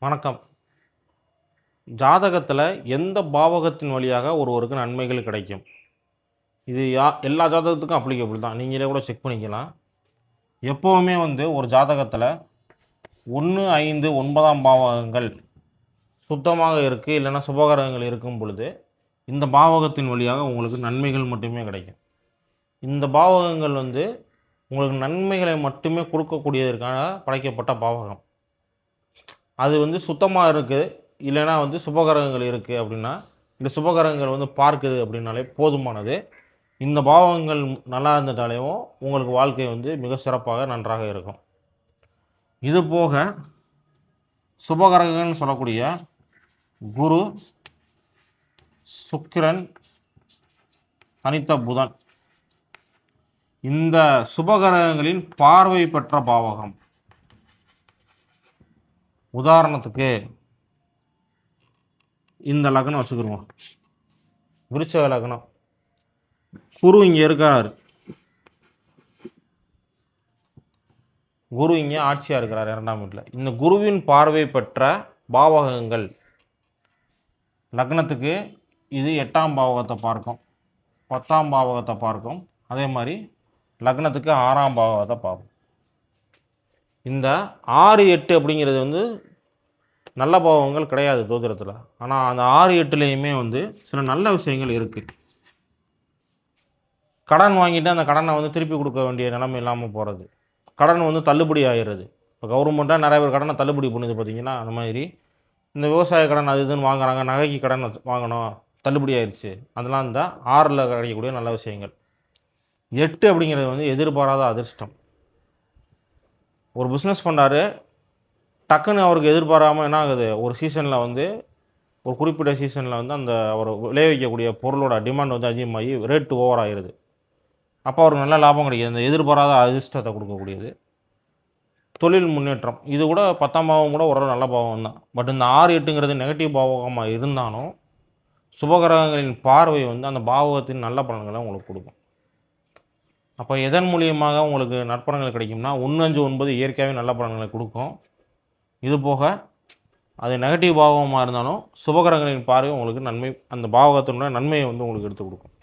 வணக்கம். ஜாதகத்தில் எந்த பாவகத்தின் வழியாக ஒருவருக்கு நன்மைகள் கிடைக்கும்? இது எல்லா ஜாதகத்துக்கும் அப்ளிகபிள் தான். நீங்களே கூட செக் பண்ணிக்கலாம். எப்போவுமே ஒரு ஜாதகத்தில் 1, 5, 9ஆம் பாவகங்கள் சுத்தமாக இருக்குது, இல்லைன்னா சுபகிரகங்கள் இருக்கும் பொழுது இந்த பாவகத்தின் வழியாக உங்களுக்கு நன்மைகள் மட்டுமே கிடைக்கும். இந்த பாவகங்கள் உங்களுக்கு நன்மைகளை மட்டுமே கொடுக்கக்கூடியதற்காக படைக்கப்பட்ட பாவகம். அது சுத்தமாக இருக்குது, இல்லைன்னா சுபகிரகங்கள் இருக்குது அப்படின்னா, இந்த சுபகிரகங்கள் பார்க்குது அப்படின்னாலே போதுமானது. இந்த பாவகங்கள் நல்லா இருந்துட்டாலேயும் உங்களுக்கு வாழ்க்கை மிக சிறப்பாக நன்றாக இருக்கும். இது போக சுபகிரகங்கள்னு சொல்லக்கூடிய குரு, சுக்கிரன், தனித்த புதன், இந்த சுபகிரகங்களின் பார்வை பெற்ற பாவகம். உதாரணத்துக்கு இந்த லக்னம் வச்சுக்கிருவோம், விருச்சக லக்னம். குரு இங்கே இருக்கார், குரு இங்கே ஆட்சியாக இருக்கிறார் 2ஆம் வீட்டில். இந்த குருவின் பார்வை பெற்ற பாவகங்கள் லக்னத்துக்கு இது 8ஆம் பாவகத்தை பார்க்கும், 10ஆம் பாவகத்தை பார்க்கும். அதே மாதிரி லக்னத்துக்கு 6ஆம் பாவகத்தை பார்க்கும். இந்த 6, 8 அப்படிங்கிறது நல்ல பாவங்கள் கிடையாது ஜோதிடத்தில். ஆனால் அந்த 6, 8லேயுமே சில நல்ல விஷயங்கள் இருக்குது. கடன் வாங்கிட்டு அந்த கடனை திருப்பி கொடுக்க வேண்டிய நிலைமை இல்லாமல் போகிறது, கடன் தள்ளுபடி ஆகிடுறது. இப்போ கவர்மெண்ட்டாக நிறைய பேர் கடனை தள்ளுபடி பண்ணுது பார்த்தீங்கன்னா. அந்த மாதிரி இந்த விவசாய கடன் அது இதுன்னு வாங்குறாங்க, நகைக்கு கடன் வாங்கணும், தள்ளுபடி ஆயிடுச்சு. அதெல்லாம் இந்த 6ல் கிடைக்கக்கூடிய நல்ல விஷயங்கள். 8 அப்படிங்கிறது எதிர்பாராத அதிர்ஷ்டம். ஒரு பிஸ்னஸ் பண்ணுறாரு, டக்குன்னு அவருக்கு எதிர்பாராமல் என்ன ஆகுது, ஒரு சீசனில் ஒரு குறிப்பிட்ட சீசனில் அந்த அவர் விளைவிக்கக்கூடிய பொருளோட டிமாண்ட் அதிகமாகி ரேட்டு ஓவர் ஆகிடுது. அப்போ அவருக்கு நல்ல லாபம் கிடைக்கிது. அந்த எதிர்பாராத அதிர்ஷ்டத்தை கொடுக்கக்கூடியது. தொழில் முன்னேற்றம், இது கூட 10ஆம் பாவம் கூட ஓரளவு நல்ல பாவம் தான். பட் இந்த 6, 8ங்கிறது நெகட்டிவ் பாவகமாக இருந்தாலும் சுபகிரகங்களின் பார்வை அந்த பாவகத்தின் நல்ல பலன்களை உங்களுக்கு கொடுக்கும். அப்போ எதன் மூலியமாக உங்களுக்கு நற்பலன்கள் கிடைக்கும்னா, 1, 5, 9 இயற்கையாகவே நல்ல பலன்களை கொடுக்கும். இது போக அது நெகட்டிவ் பாவகமாக இருந்தாலும் சுபகிரகங்களின் பார்வை உங்களுக்கு நன்மை, அந்த பாவகத்தினுடைய நன்மையை உங்களுக்கு எடுத்து கொடுக்கும்.